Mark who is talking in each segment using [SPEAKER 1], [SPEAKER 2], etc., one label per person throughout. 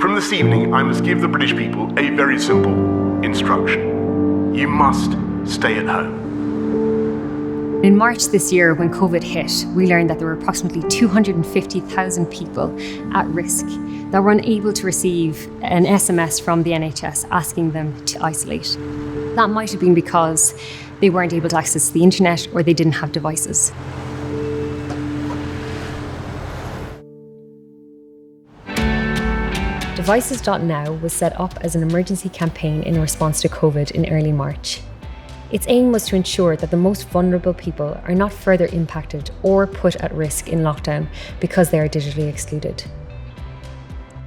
[SPEAKER 1] From this evening, I must give the British people a very simple instruction. You must stay at home.
[SPEAKER 2] In March this year, when COVID hit, we learned that there were approximately 250,000 people at risk that were unable to receive an SMS from the NHS asking them to isolate. That might have been because they weren't able to access the internet or they didn't have devices. Devices.now was set up as an emergency campaign in response to COVID in early March. Its aim was to ensure that the most vulnerable people are not further impacted or put at risk in lockdown because they are digitally excluded.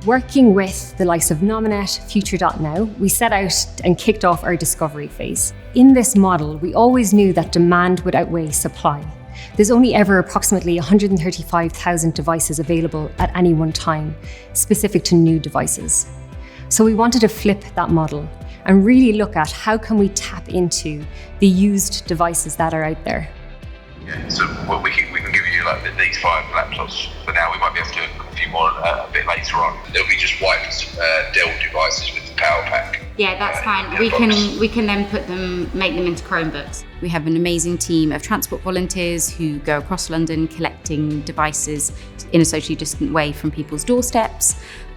[SPEAKER 2] Working with the likes of Nominet, Future.now, we set out and kicked off our discovery phase. In this model, we always knew that demand would outweigh supply. There's only ever approximately 135,000 devices available at any one time, specific to new devices. So we wanted to flip that model and really look at how can we tap into the used devices that are out there.
[SPEAKER 3] Yeah, so we can give you like these 5 laptops for now. We might be able to do a few more a bit later on. They'll be just wiped Dell devices with the power pack.
[SPEAKER 4] Yeah, that's fine. We can then make them into Chromebooks. We have an amazing team of transport volunteers who go across London collecting devices in a socially distant way from people's doorsteps.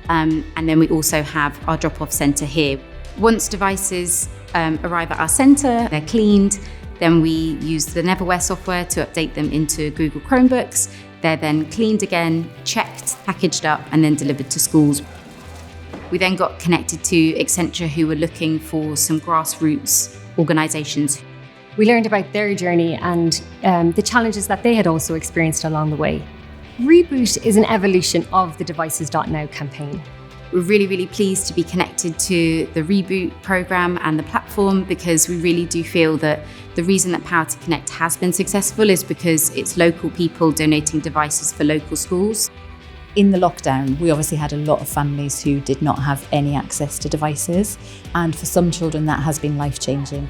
[SPEAKER 4] And then we also have our drop-off centre here. Once devices arrive at our centre, they're cleaned, then we use the Neverwhere software to update them into Google Chromebooks. They're then cleaned again, checked, packaged up, and then delivered to schools. We then got connected to Accenture, who were looking for some grassroots organisations.
[SPEAKER 2] We learned about their journey and the challenges that they had also experienced along the way. Reboot is an evolution of the Devices.now campaign.
[SPEAKER 4] We're really, really pleased to be connected to the Reboot programme and the platform because we really do feel that the reason that Power to Connect has been successful is because it's local people donating devices for local schools.
[SPEAKER 5] In the lockdown, we obviously had a lot of families who did not have any access to devices, and for some children that has been life-changing.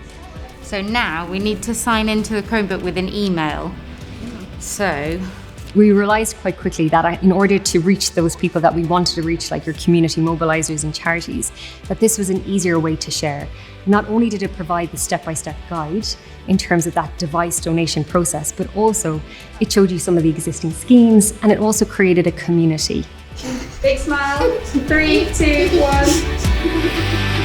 [SPEAKER 4] So now we need to sign into the Chromebook with an email. So
[SPEAKER 2] we realised quite quickly that in order to reach those people that we wanted to reach, like your community mobilisers and charities, that this was an easier way to share. Not only did it provide the step-by-step guide in terms of that device donation process, but also it showed you some of the existing schemes and it also created a community.
[SPEAKER 6] Big smile, 3, 2, 1.